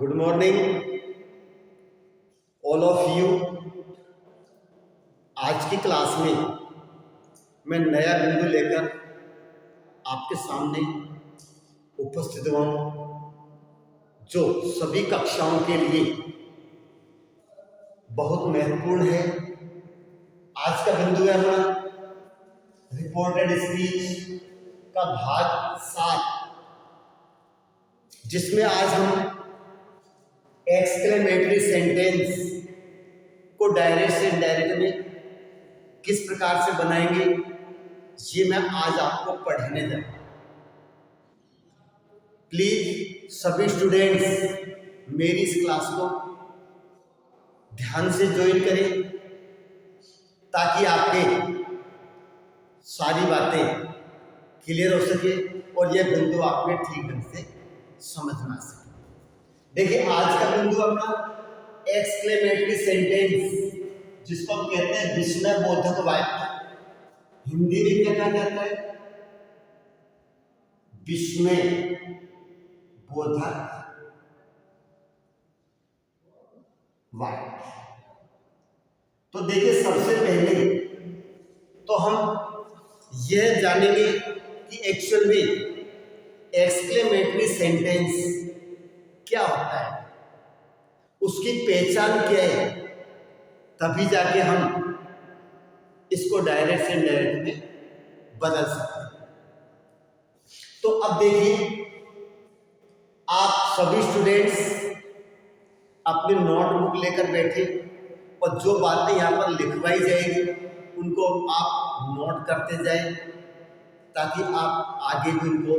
Good morning all of you. आज की class में मैं नया बिंदु लेकर आपके सामने उपस्थित हुआ हूँ, जो सभी कक्षाओं के लिए बहुत महत्वपूर्ण है। आज का बिंदु है हमारा रिपोर्टेड स्पीच का भाग 7, जिसमें आज हम एक्सक्लेमेटरी सेंटेंस को डायरेक्ट से इनडायरेक्ट में किस प्रकार से बनाएंगे, ये मैं आज आपको पढ़ाने जा रहा हूं। प्लीज सभी स्टूडेंट्स मेरी इस क्लास को ध्यान से ज्वाइन करें, ताकि आपके सारी बातें क्लियर हो सके और यह बिंदु आपके ठीक ढंग से समझ में आ सके। देखिए, आज का बिंदु अपना एक्सक्लेमेटरी सेंटेंस, जिसको हम कहते हैं विस्मय बोधक वाक्य। हिंदी में क्या कहा जाता है? विस्मय बोधक वाक्य। तो देखिए, सबसे पहले तो हम यह जानेंगे कि एक्चुअल में एक्सक्लेमेटरी सेंटेंस क्या होता है, उसकी पहचान क्या है, तभी जाके हम इसको डायरेक्ट से इनडायरेक्ट में बदल सकते हैं। तो अब देखिए, आप सभी स्टूडेंट्स अपनी नोटबुक लेकर बैठे और जो बातें यहाँ पर लिखवाई जाएगी उनको आप नोट करते जाएं, ताकि आप आगे भी उनको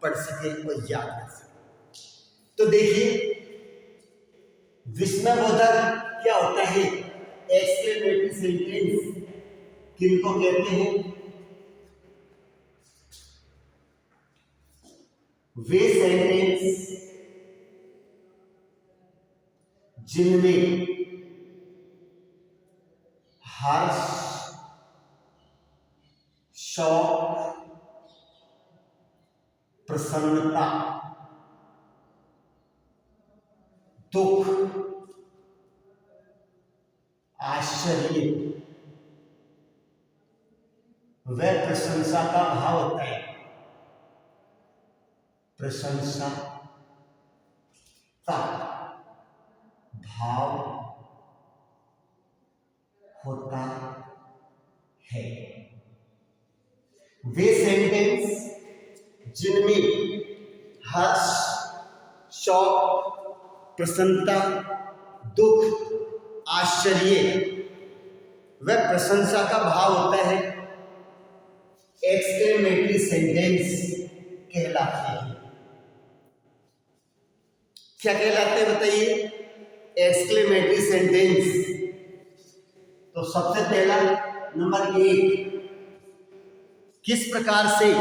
पढ़ सकें और याद कर सकें। तो देखिए, विस्मयबोधक क्या होता है? एक्सक्लेमेटरी सेंटेंस किनको कहते हैं? वे सेंटेंस जिनमें हर्ष, शौक, प्रसन्नता, दुख, आश्चर्य व प्रशंसा का भाव होता है। प्रशंसा का भाव होता है। वे सेंटेंस जिनमें हर्ष, शौक, प्रसन्नता, दुख, आश्चर्य व प्रशंसा का भाव होता है, एक्सक्लेमेटरी सेंटेंस कहलाते हैं। क्या कहलाते हैं बताइए? Exclamatory sentence. तो सबसे पहला नंबर 1, किस प्रकार से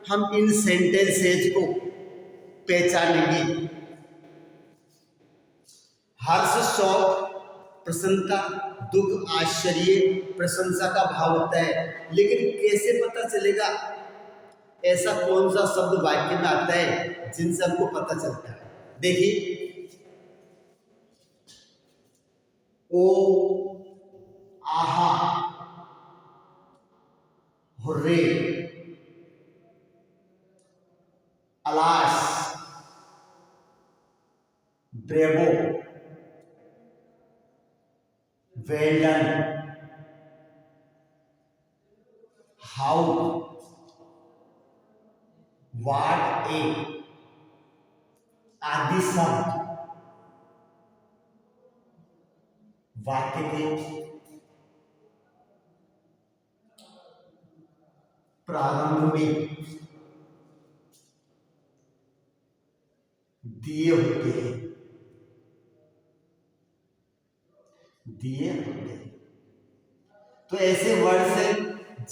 हम इन सेंटेंसेज को पहचानेंगे? हर्ष, शौक, प्रसन्नता, दुख, आश्चर्य, प्रशंसा का भाव होता है, लेकिन कैसे पता चलेगा? ऐसा कौन सा शब्द वाक्य में आता है जिनसे हमको पता चलता है? देखिए, oh, aha, hurray, alas, bravo, well done, how, what a आदि शब्द वाक्य के प्रारंभ में दिए होते हैं। तो ऐसे वर्ड से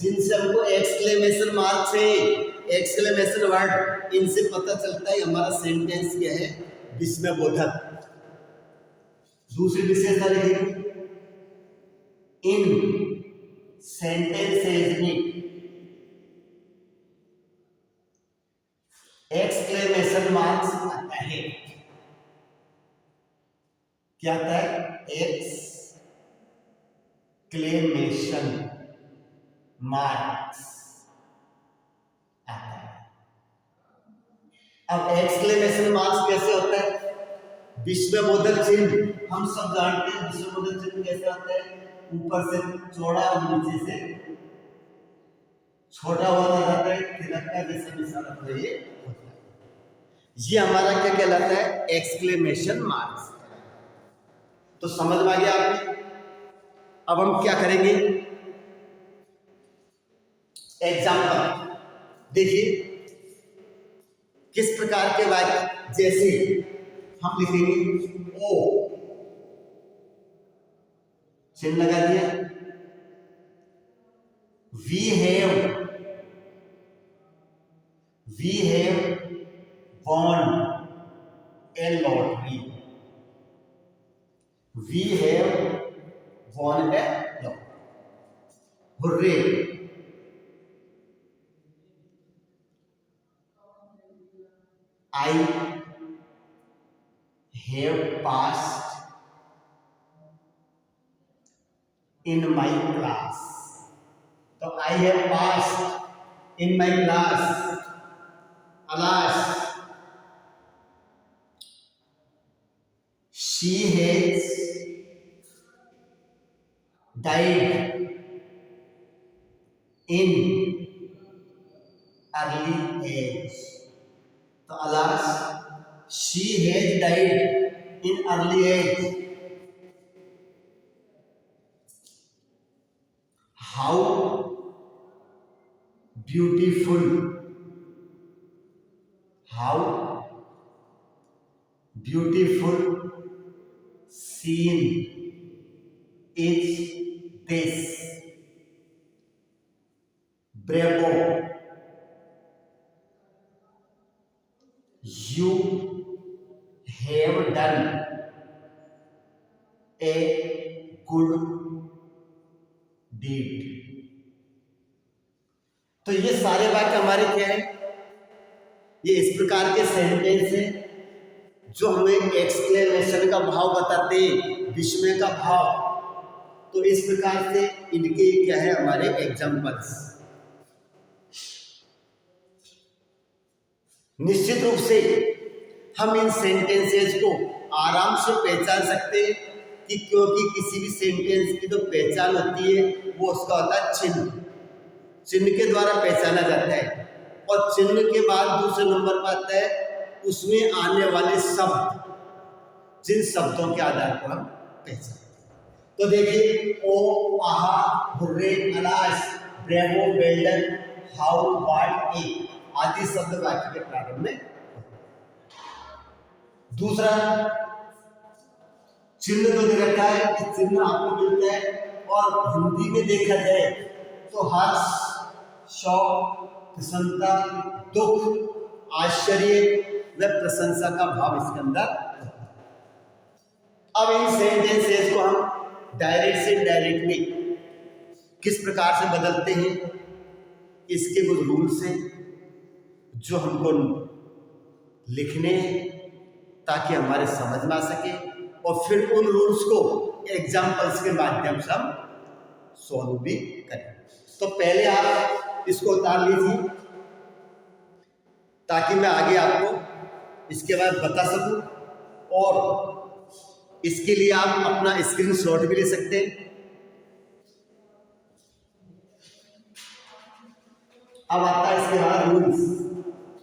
जिनसे हमको एक्सक्लेमेशन मार्क से, एक्सक्लेमेशन वर्ड, इनसे पता चलता है हमारा सेंटेंस क्या है, विस्मयबोधक। दूसरी विशेषता लिखिए, इन सेंटेंसेज में एक्सक्लेमेशन मार्क्स आता है। क्या आता है? एक्सक्लेमेशन मार्क्स आता है। अब एक्सक्लेमेशन मार्क्स कैसे होता है? विश्वबोधक चिन्ह हम सब जानते हैं। विश्वबोधक चिन्ह कैसे होता है? ऊपर से चौड़ा और नीचे से छोटा होता जाता है, तिलक का जैसा निशान होता है, ये होता है। ये हमारा क्या कहलाता है? Exclamation marks. तो समझ में आ गया आपको? अब हम क्या करेंगे? एग्जाम्पल देखिए किस प्रकार के वाक्य, जैसे हम लिखेंगे ओ, चिन्ह लगा दिया। We have won a lottery. We have won a lottery. Hooray! I have passed in my class. So I have passed in my class. Alas, she has died in early age. So alas, she has died in early age. How beautiful scene is this. Bravo, you have done a good deed. तो ये सारे वाक्य हमारे क्या है? ये इस प्रकार के सेंटेंस हैं जो हमें एक्सक्लेमेशन का भाव बताते हैं, विस्मय का भाव। तो इस प्रकार से इनके क्या है हमारे एग्जाम्पल्स। निश्चित रूप से हम इन सेंटेंसेस को आराम से पहचान सकते हैं कि क्योंकि किसी भी सेंटेंस की जो पहचान होती है वो उसका होता है चिन्ह। चिन्ह के द्वारा पहचाना जाता है और चिन्ह के बाद दूसरे नंबर पर आता है उसमें आने वाले शब्द, जिन शब्दों के आधार पर हम पहचानते हैं। तो देखिए oh, aha, hurray, alas, bravo, well done, how, what, a आदि शब्द वाक्य के प्रारंभ में। दूसरा चिन्ह तो दे रखा है कि चिन्ह आपको मिलता है और हिंदी में देखा जाए तो हर्ष, शौक, प्रसन्नता, दुख, आश्चर्य व प्रशंसा का भाव इसके अंदर। अब इन सेंटेंसेस को हम डायरेक्ट से इनडायरेक्टली किस प्रकार से बदलते हैं, इसके कुछ रूल्स हैं जो हमको लिखने हैं ताकि हमारे समझ में आ सके और फिर उन रूल्स को एग्जाम्पल्स के माध्यम से हम सॉल्व भी करें। तो पहले आप इसको उतार लीजिए ताकि मैं आगे आपको इसके बाद बता सकूं, और इसके लिए आप अपना स्क्रीनशॉट भी ले सकते हैं। अब आता है इसके बाद रूल्स,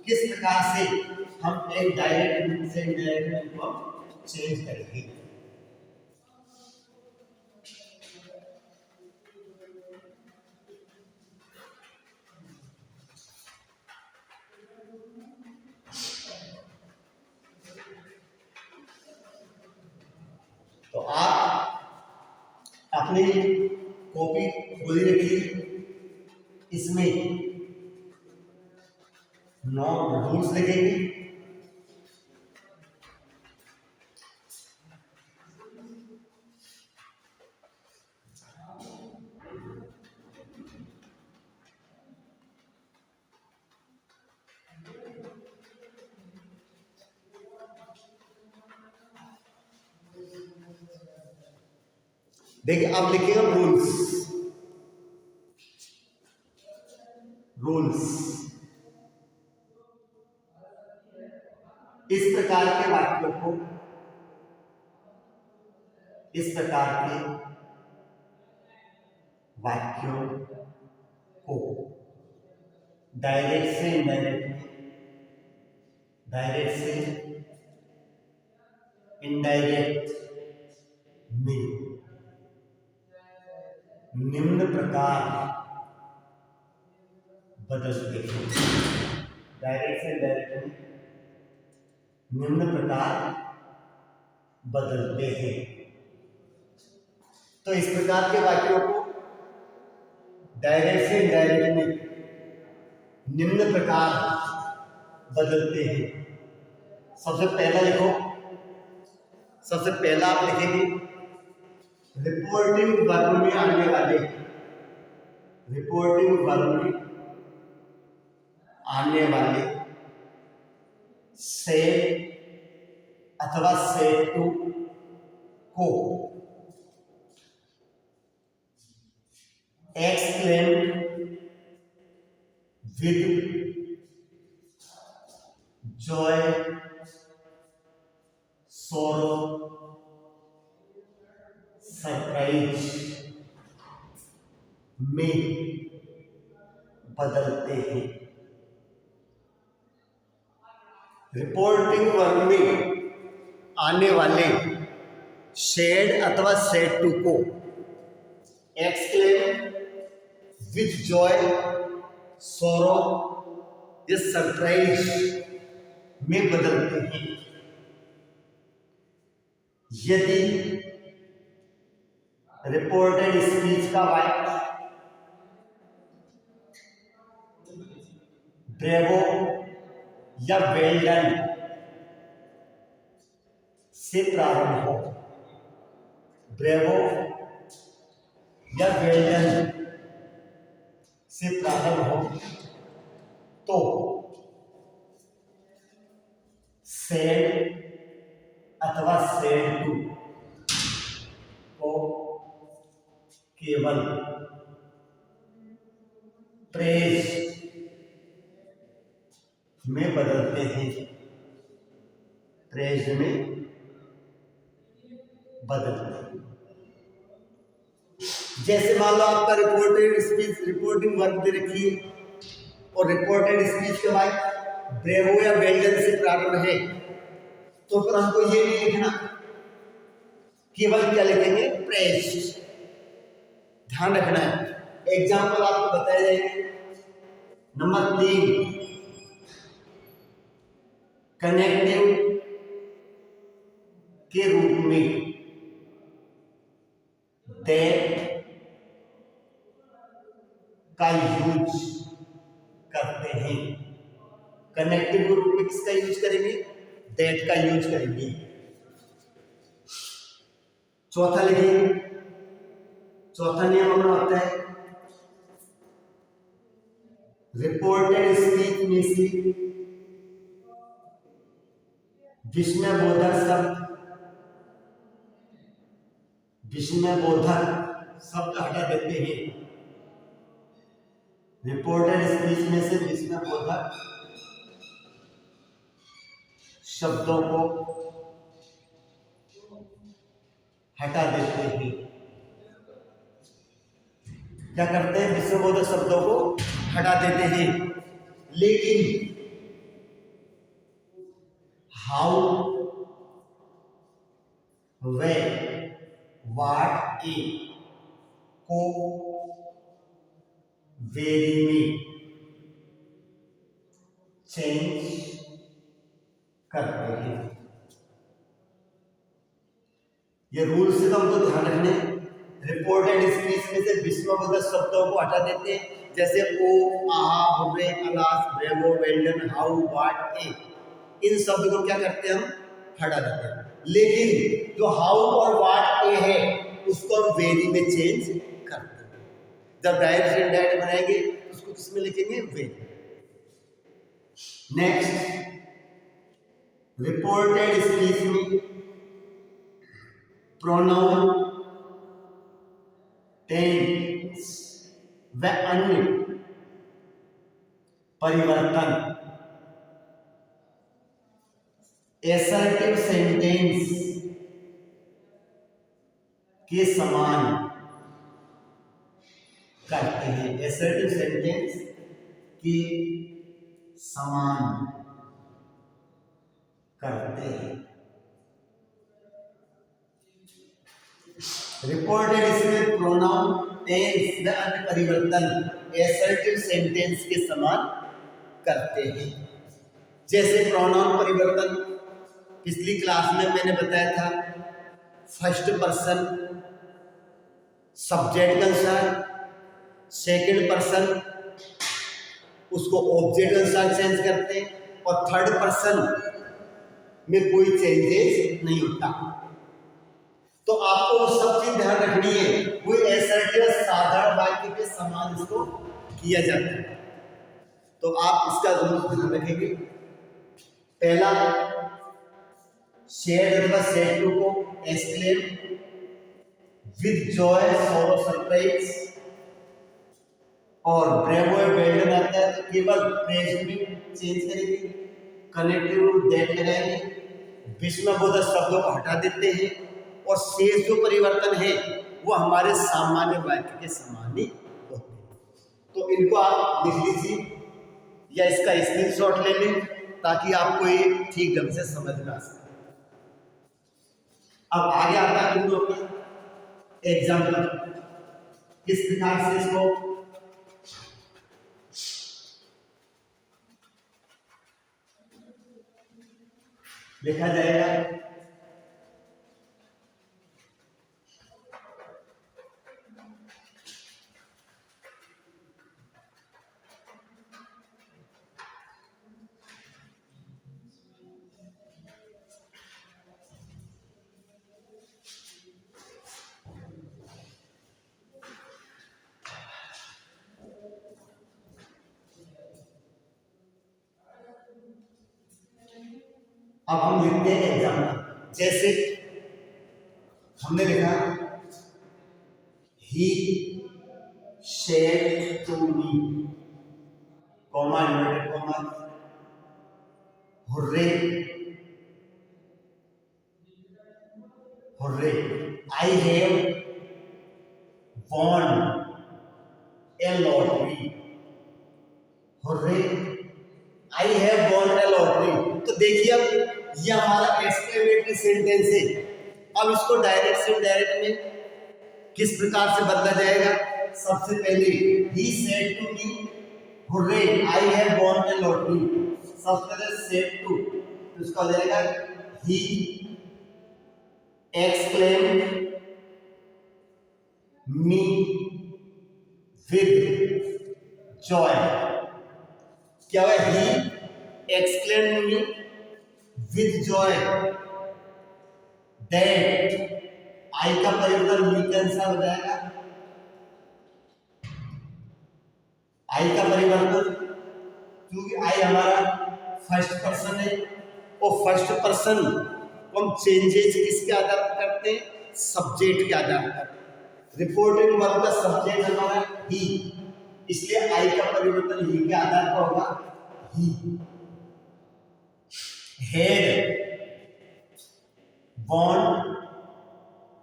किस प्रकार से हम एक डायरेक्ट से इनडायरेक्ट को चेंज करेंगे। तो आप अपनी कॉपी खोली रखिए, इसमें 9 रूल्स लिखेंगे। देखिए अब लिखिएगा रूल्स। रूल्स इस प्रकार के वाक्यों को, इस प्रकार के वाक्यों को डायरेक्ट से इनडायरेक्ट में, डायरेक्ट से इनडायरेक्ट में निम्न प्रकार बदलते हैं। डायरेक्ट से इनडायरेक्ट में निम्न प्रकार बदलते हैं। तो इस प्रकार के वाक्यों को डायरेक्ट से इनडायरेक्ट में निम्न प्रकार बदलते हैं। सबसे पहला लिखो, सबसे पहला आप लिखेंगे रिपोर्टिंग वर्ब में आने वाले, रिपोर्टिंग वर्ब में आने वाले से अथवा से टू को एक्सक्लेम विद जॉय, सोरो, सरप्राइज में बदलते हैं। रिपोर्टिंग वर्ब में आने वाले शेड अथवा सेड टू को एक्सक्लेम विद जॉय, सोरो या सरप्राइज में बदलते हैं। यदि रिपोर्टेड स्पीच का वाक्य ब्रेवो या वेल डन से प्रारंभ हो, ब्रेवो या वेल डन से प्रारंभ हो, तो सेड अथवा सेड टू को केवल प्रेज में बदलते हैं, प्रेज में बदलते हैं। जैसे मान लो आपका रिपोर्टेड स्पीच, रिपोर्टिंग वर्ब दे रखी है और रिपोर्टेड स्पीच के बाद ब्रेवो या वेल डन से प्रारंभ है, तो फिर हमको ये नहीं लिखना, केवल क्या लिखेंगे प्रेज। ध्यान रखना है। एग्जाम्पल आपको बताए जाएंगे। नंबर 3 कनेक्टिव के रूप में दैट का यूज करते हैं। कनेक्टिव के रूप में किसका यूज करेंगे? दैट का यूज करेंगे। चौथा लिखिए, चौथा नियम अपना होता है रिपोर्टेड स्पीच में से विस्मयबोधक शब्द, विस्मयबोधक शब्द हटा देते हैं। रिपोर्टेड स्पीच में से विस्मयबोधक शब्दों को हटा देते हैं। क्या करते हैं? विस्मयबोधक शब्दों को हटा देते हैं। लेकिन हाउ, वे, व्हाट, ए को वेरी में चेंज करते हैं। ये रूल से तो हमको ध्यान रखने। रिपोर्टेड स्पीच में से विस्मयबोधक शब्दों को हटा देते हैं, जैसे oh, aha, hurray, alas, bravo, well done, how, what, a, इन शब्द को क्या करते हैं? हम हटा देते हैं। लेकिन जो हाउ और व्हाट, ए है उसको हम वेरी में चेंज करते हैं। जब डायरेक्ट से इनडायरेक्ट बनाएंगे उसको किसमें लिखेंगे? वेरी। नेक्स्ट, रिपोर्टेड स्पीच में प्रोनाउन टेंस व अन्य परिवर्तन एसर्टिव सेंटेंस के समान करते हैं। एसर्टिव सेंटेंस के समान करते हैं। रिपोर्टेड इसमें प्रोनाउन टेंस व अन्य परिवर्तन एसर्टिव सेंटेंस के समान करते हैं। जैसे प्रोनाउन परिवर्तन पिछली क्लास में मैंने बताया था, फर्स्ट पर्सन सब्जेक्ट के अनुसार, सेकंड पर्सन उसको ऑब्जेक्ट के अनुसार चेंज करते हैं और थर्ड पर्सन में कोई चेंजेस नहीं होता। तो आपको वो सब चीज ध्यान रखनी है। कोई एसर्टिव साधारण वाक्य के समान इसको किया जाता है, तो आप इसका जरूर ध्यान रखेंगे। पहला शेयर अथवा सेड टू को exclaim with Joy sorrow surprise, और ब्रेवो वेल्डन आता है तो केवल प्रेजेंट में चेंज करेंगे, कनेक्टिव दैट लगाएंगे, विस्मयबोधक शब्दों को हटा देते हैं और शेष जो परिवर्तन है वो हमारे सामान्य वाक्य के समान ही होते हैं। तो इनको आप लिख लीजिए या इसका स्क्रीनशॉट ले लें ताकि आपको ये ठीक ढंग से समझ में आ सके। अब आगे आता है बिंदु अपना एग्जाम्पल, किस प्रकार से इसको लिखा जाएगा। अब हम लिखते हैं एग्जाम्पल। जैसे हमने लिखा he said to me, comma inverted comma, hurray hurray, I have won a lottery, hurray I have won a lottery. तो देखिए अब ये हमारा एक्सक्लेमेटरी सेंटेंस है। अब इसको डायरेक्ट से इनडायरेक्ट में किस प्रकार से बदला जाएगा? सबसे पहले he said to me hurray I have won a lottery, सबसे पहले सेड टू, तो इसका हो जाएगा he exclaimed me with joy. क्या हुआ? He exclaimed me with joy that, I का परिवर्तन मी के अनुसार हो जाएगा। आई का परिवर्तन, क्योंकि आई हमारा फर्स्ट पर्सन है और फर्स्ट पर्सन को हम चेंजेस किसके आधार पर करते हैं? सब्जेक्ट के आधार पर। रिपोर्टिंग वर्ब का सब्जेक्ट हमारा ही, इसलिए आई का परिवर्तन ही के आधार पर होगा ही। हेड वॉन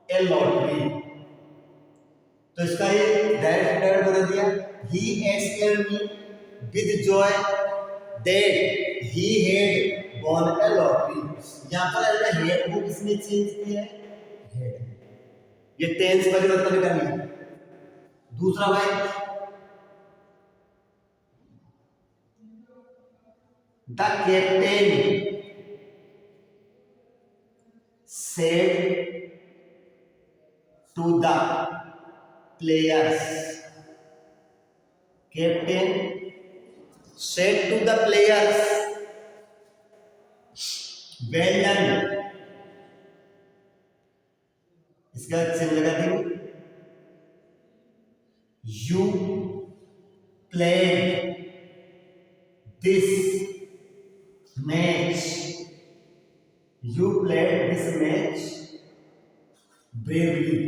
ए लॉटरी, तो इसका ये डायरेक्ट बना दिया ही exclaimed me with joy that he had won a lottery. यहां पर हेड को किसने चेंज किया है? हेड। ये टेंस परिवर्तन कर लिया। दूसरा वाक्य, the captain said to the players, captain said to the players, well done। इसका चिन्ह लगा देंगे, you played this match, you played this match bravely।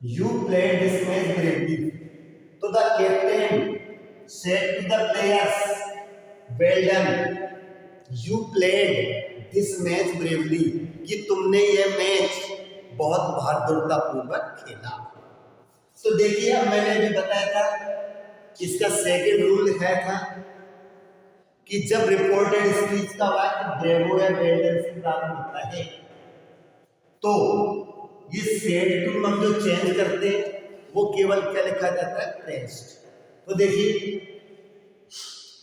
You played this match bravely. तो the captain said to the players, well done. You played this match bravely. कि तुमने ये match बहुत बहादुरतापूर्वक खेला। तो देखिए, अब मैंने भी बताया था, इसका सेकंड रूल है था कि जब रिपोर्टेड स्पीच का वाक्य ब्रेवो या वेल डन से प्रारंभ होता है तो ये सेड टू हम जो चेंज करते हैं वो केवल क्या लिखा जाता है, प्रेस्ड। तो देखिए,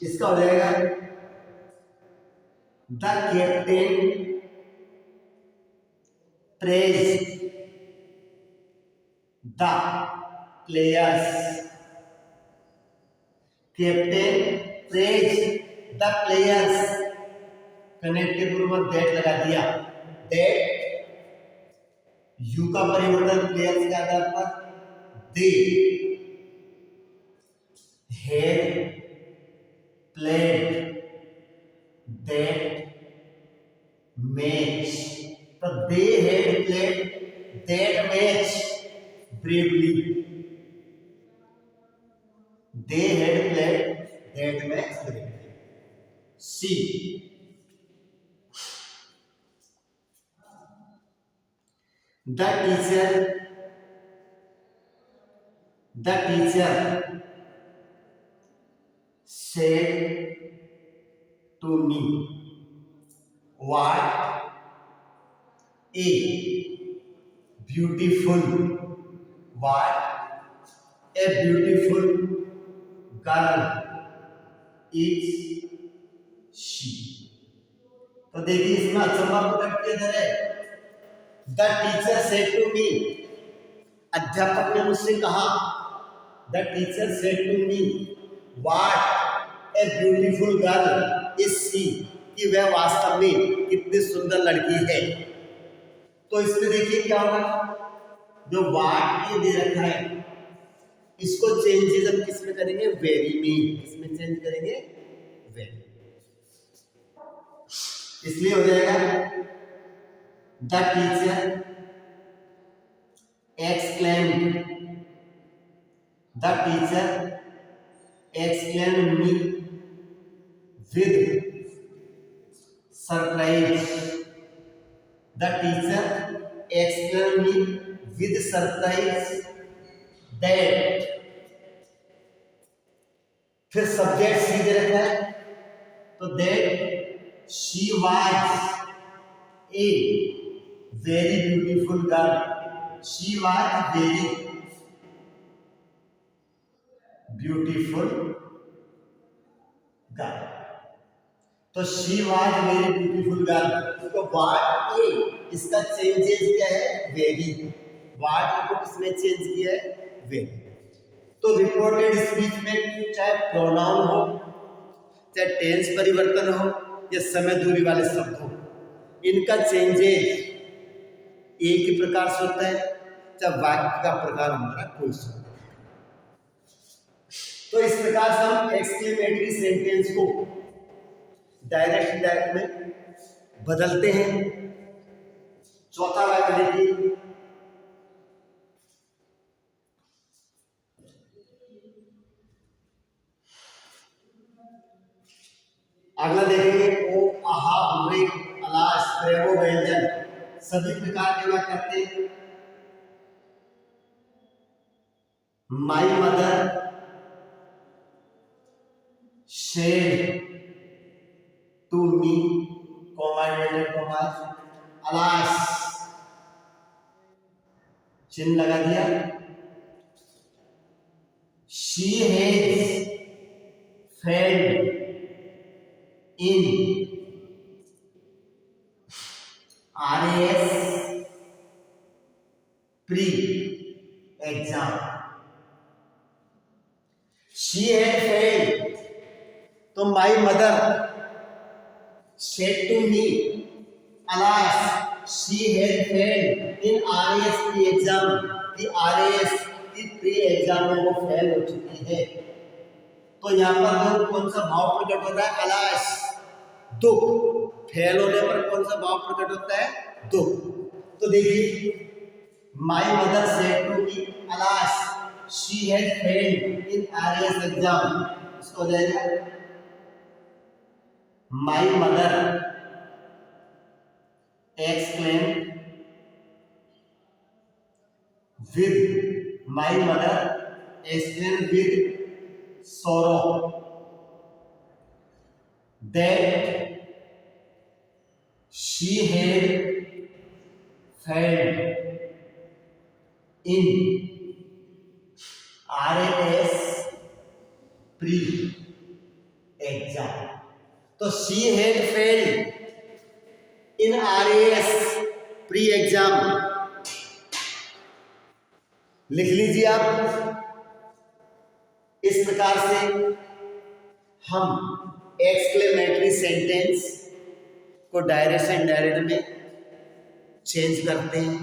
इसका हो जाएगा the captain praise the players. Captain praise the players, connective पूर्वक दैट लगा दिया। दैट यू का परिवर्तन प्लेयर्स के आधार पर, they had played that match. तो they had played that match bravely. They had played that match bravely. See the teacher said to me, what a beautiful girl is she। तो देखिए, इसमें असंभव प्रकट किया जा रहा है। The teacher said to me, अध्यापक ने मुझसे कहा। The teacher said to me what a beautiful girl is she, कि वह वास्तव में कितनी सुंदर लड़की है। तो इसमें देखिए क्या होगा, जो व्हाट ये दे रखा है इसको चेंजेस हम किस में करेंगे, वेरी में। किसमें चेंज करेंगे, वेरी। इसलिए हो जाएगा the teacher exclaimed me with surprise। The teacher exclaimed me with surprise that, फिर सब्जेक्ट सी दे रखा है, तो that she was a very beautiful girl। She was very beautiful girl। तो she was very beautiful girl, तो what a इसका changes क्या है, very। what को किसने चेंज किया है, very। तो रिपोर्टेड स्पीच में चाहे प्रोनाउन हो, चाहे टेंस परिवर्तन हो, या समय दूरी वाले शब्द हो, इनका चेंजेस एक ही प्रकार से होता है, चाहे वाक्य का प्रकार हमारा कोई सा। तो इस प्रकार से हम एक्सक्लेमेटरी सेंटेंस को डायरेक्ट इंडायरेक्ट में बदलते हैं। चौथा वाक्य देखिए, अगला देखेंगे, ओ आहा उमरे अलाश प्रेमो व्यंजन, सभी प्रकार के वाक्य करते हैं। My mother said to me, alas चिन्ह लगा दिया। She has failed in RAS pre exam. She had failed, तो my mother said to me, alas she had failed in RAS pre exam, कि RAS की प्री एग्जाम में वो fail हो चुकी है। तो यहाँ पर कौन सा भाव प्रकट हो रहा है, अलास, दुख। फेल होने पर कौन सा भाव प्रकट होता है, दुख। तो देखिए, My mother said to me, alas, she had failed in RAS exam. इसको हो जाएगा My mother exclaimed with my mother exclaimed with sorrow that she had failed in RAS pre exam. तो she had failed in RAS pre exam. लिख लीजिए आप। इस प्रकार से हम एक्सक्लेमेटरी सेंटेंस को डायरेक्ट से इनडायरेक्ट में चेंज करते हैं।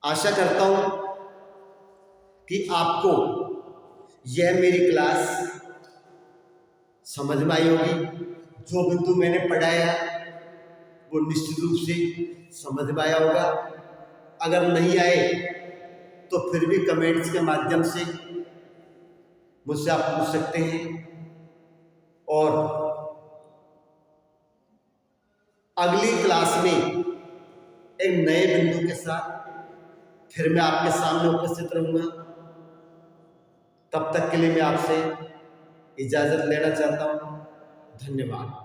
आशा करता हूं कि आपको यह मेरी क्लास समझ में आई होगी। जो बिंदु मैंने पढ़ाया वो निश्चित रूप से समझ में आया होगा। अगर नहीं आए तो फिर भी कमेंट्स के माध्यम से मुझसे आप पूछ सकते हैं और अगली क्लास में एक नए बिंदु के साथ फिर मैं आपके सामने उपस्थित रहूंगा। तब तक के लिए मैं आपसे इजाजत लेना चाहता हूं। धन्यवाद।